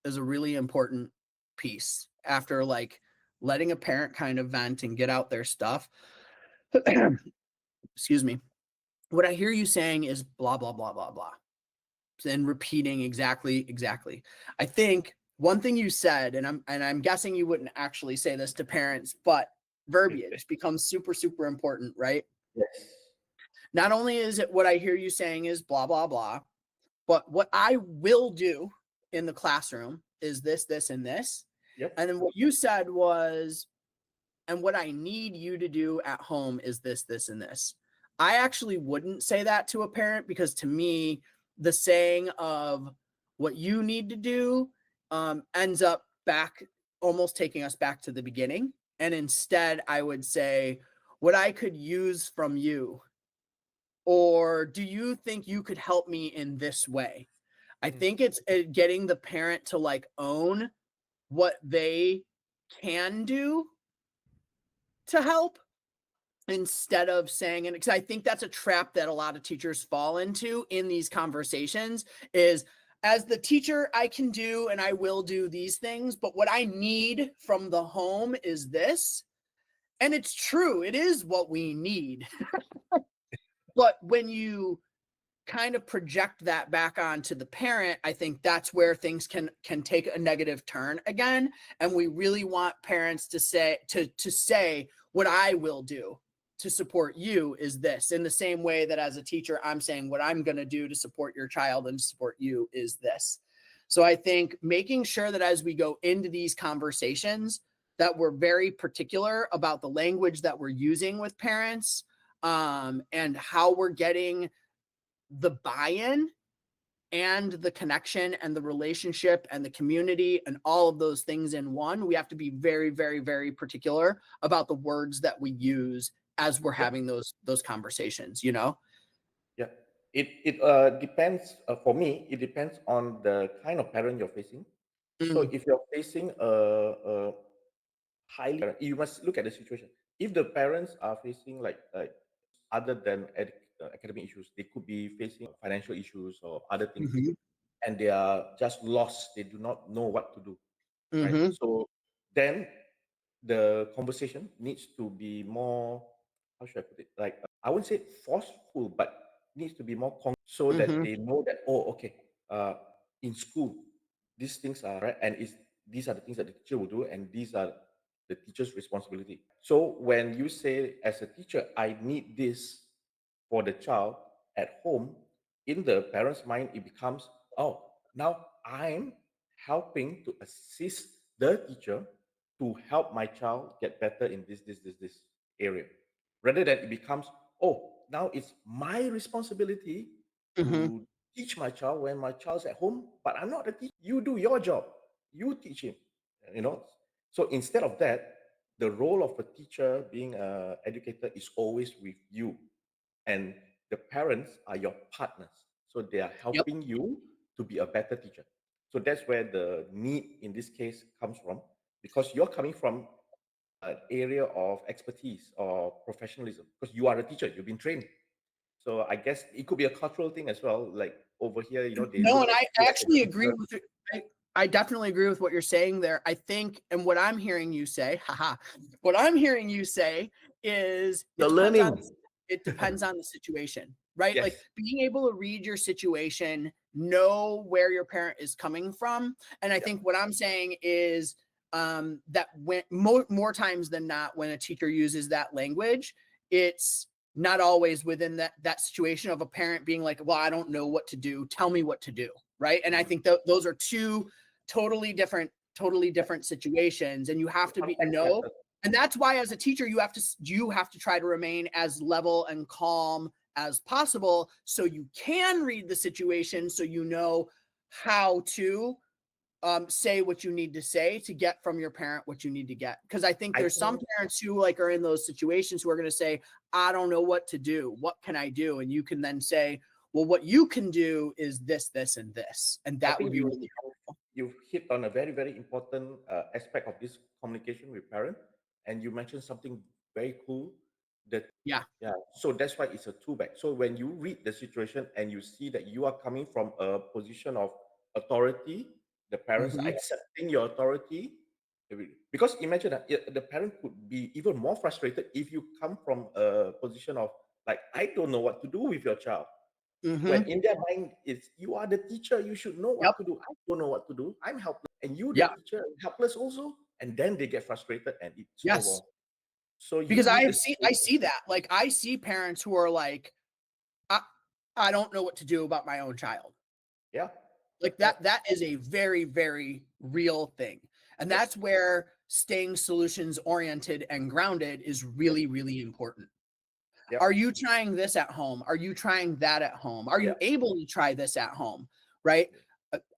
a really important piece after like letting a parent kind of vent and get out their stuff. Excuse me. What I hear you saying is blah blah blah blah blah and repeating exactly. I think one thing you said, and I'm guessing you wouldn't actually say this to parents, but verbiage becomes super important, right? Yes. Not only is it what I hear you saying is blah blah blah, but what I will do in the classroom is this, and this. Yep. And then what you said was, and what I need you to do at home is this, and this. I actually wouldn't say that to a parent because to me, the saying of what you need to do ends up back almost taking us back to the beginning. And instead, I would say, what I could use from you, or do you think you could help me in this way? I Mm. think it's getting the parent to like own what they can do to help instead of saying, and because I think that's a trap that a lot of teachers fall into in these conversations is, as the teacher, I can do and I will do these things, but what I need from the home is this. And it's true, it is what we need. But when you kind of project that back onto the parent, I think that's where things can take a negative turn again. And we really want parents to say what I will do to support you is this, in the same way that as a teacher, I'm saying what I'm going to do to support your child and support you is this. So I think making sure that as we go into these conversations, that we're very particular about the language that we're using with parents, and how we're getting the buy-in and the connection and the relationship and the community and all of those things in one. We have to be very particular about the words that we use as we're Yep. having those conversations, you know? Yeah. It depends. For me, it depends on the kind of parent you're facing. So Mm, if you're facing a highly, you must look at the situation. If the parents are facing like other than academic issues, they could be facing financial issues or other things, mhm, and they are just lost. They do not know what to do, right? mhm, So then the conversation needs to be more, how should I put it? Like, I wouldn't say forceful, but needs to be more so that mhm, they know that, oh, okay, uh, in school, these things are right, and these are the things that the teacher will do, and these are the teacher's responsibility. So when you say, as a teacher, I need this for the child at home, in the parent's mind, it becomes, oh, now I'm helping to assist the teacher to help my child get better in this area, rather than it becomes, oh, now it's my responsibility mhm. to teach my child when my child's at home, but I'm not the teacher. You do your job, you teach him, you know. So instead of that, the role of a teacher, being an educator, is always with you, and the parents are your partners, so they are Yep. helping you to be a better teacher. So that's where the need in this case comes from, because you're coming from an area of expertise or professionalism, because you are a teacher, you've been trained. So I guess it could be a cultural thing as well. Like over here, they No, look and at I you as a actually agree teacher. with it. I definitely agree with what you're saying there. I think, and what I'm hearing you say, haha, what I'm hearing you say is You're learning. it depends on the situation, right? Like Yes. being able to read your situation, know where your parent is coming from. And I Yeah. think what I'm saying is that when more times than not, when a teacher uses that language, it's not always within that situation of a parent being like, well, I don't know what to do, tell me what to do, right? And I Mm. think those are two totally Yeah. different situations, and you have to be Context know. matters. And that's why as a teacher you have to try to remain as level and calm as possible so you can read the situation, so you know how to say what you need to say to get from your parent what you need to get. Because I think I there's some think parents who like are in those situations who are going to say, I don't know what to do. What can I do? And you can then say, well, what you can do is this, this, and this. And I that would think be really helpful. you've hit on a very, very important aspect of this communication with parent, and you mentioned something very cool. That Yeah. yeah, so that's why it's a two back. So when you read the situation and you see that you are coming from a position of authority, the parents are Hmm. accepting your authority. Because imagine that the parent could be even more frustrated if you come from a position of like, I don't know what to do with your child, when Hmm. in their mind it's you are the teacher, you should know Yep. what to do. I don't know what to do, I'm helpless, and you the Yeah. teacher helpless also, and then they get frustrated and it Yes. snowballs. So you Because read the I situation. see that. Like I see parents who are like, I, I don't know what to do about my own child. Yeah, Like yeah, that is a very, very real thing. And yes, that's where staying solutions oriented and grounded is yes, really, really important. yep, Are you trying this at home? Are you trying that at home? Are you yep, able to try this at home? Right?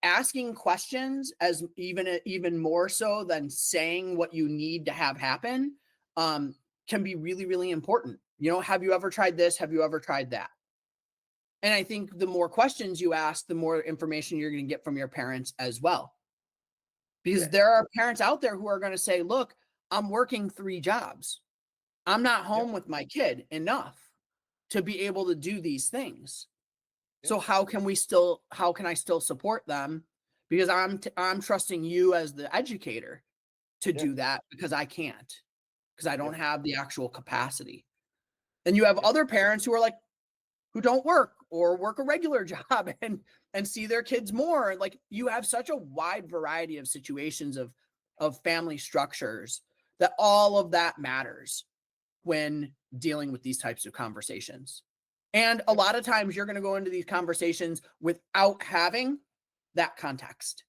Asking questions as even more so than saying what you need to have happen um, can be really, really important. Have you ever tried this? Have you ever tried that? And I think the more questions you ask, the more information you're going to get from your parents as well. Because yes, there are parents out there who are going to say, look, I'm working 3 jobs. I'm not yep, home with my kid enough to be able to do these things. yep, So how can I still support them? Because I'm trusting you as the educator to yep, do that because I can't, because I don't yep, have the actual capacity. And you have yep, other parents who don't work or work a regular job and see their kids more. Like you have such a wide variety of situations of family structures that all of that matters when dealing with these types of conversations. And a yep, lot of times you're going to go into these conversations without having that context.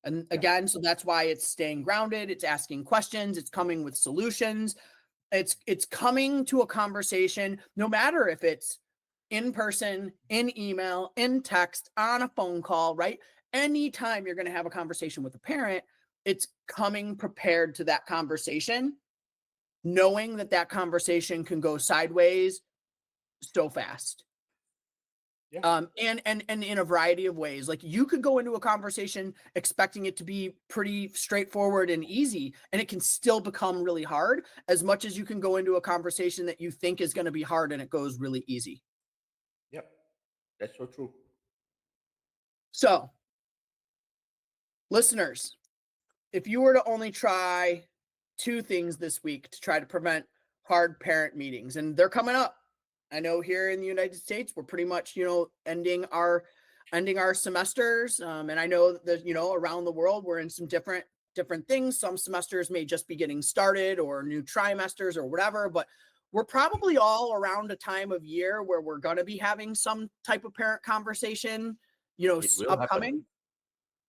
And yep, again, so that's why it's staying grounded, it's asking questions, it's coming with solutions. It's coming to a conversation no matter if it's in person, in email, in text, on a phone call, right? Anytime you're going to have a conversation with a parent, it's coming prepared to that conversation, knowing that that conversation can go sideways so fast. yeah, And in a variety of ways. Like you could go into a conversation expecting it to be pretty straightforward and easy, and it can still become really hard, as much as you can go into a conversation that you think is going to be hard and it goes really easy. yep. That's so true. So, listeners, if you were to only try 2 things this week to try to prevent hard parent meetings, and they're coming up. I know here in the United States, we're pretty much, ending our semesters. And I know that, around the world, we're in some different things. Some semesters may just be getting started or new trimesters or whatever, but we're probably all around a time of year where we're going to be having some type of parent conversation, It will happen. upcoming.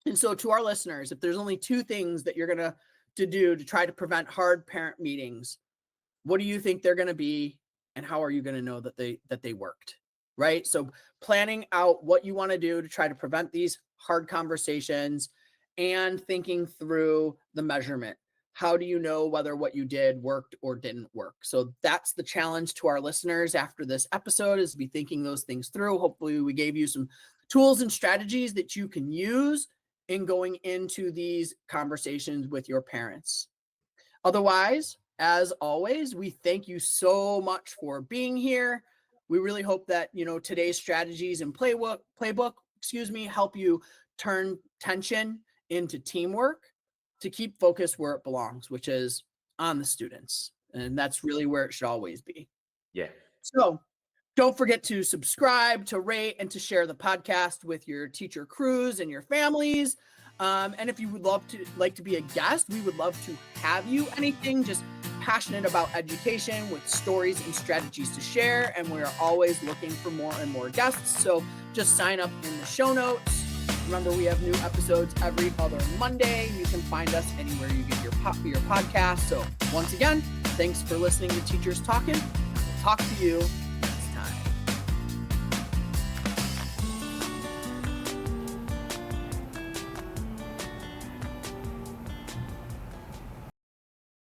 And so to our listeners, if there's only 2 things that you're going to do to try to prevent hard parent meetings, what do you think they're going to be, and how are you going to know that they worked? Right? So planning out what you want to do to try to prevent these hard conversations and thinking through the measurement. How do you know whether what you did worked or didn't work? So that's the challenge to our listeners after this episode, is be thinking those things through. Hopefully we gave you some tools and strategies that you can use in going into these conversations with your parents. Otherwise, as always, we thank you so much for being here. We really hope that, today's strategies and playbook, help you turn tension into teamwork to keep focus where it belongs, which is on the students. And that's really where it should always be. Yeah, So don't forget to subscribe, to rate, and to share the podcast with your teacher crews and your families. And if you would like to be a guest, we would love to have you. Anything just passionate about education with stories and strategies to share. And we're always looking for more and more guests. So just sign up in the show notes Remember, we have new episodes every other Monday. You can find us anywhere you get your podcast. So once again, thanks for listening to Teachers Talking. Talk to you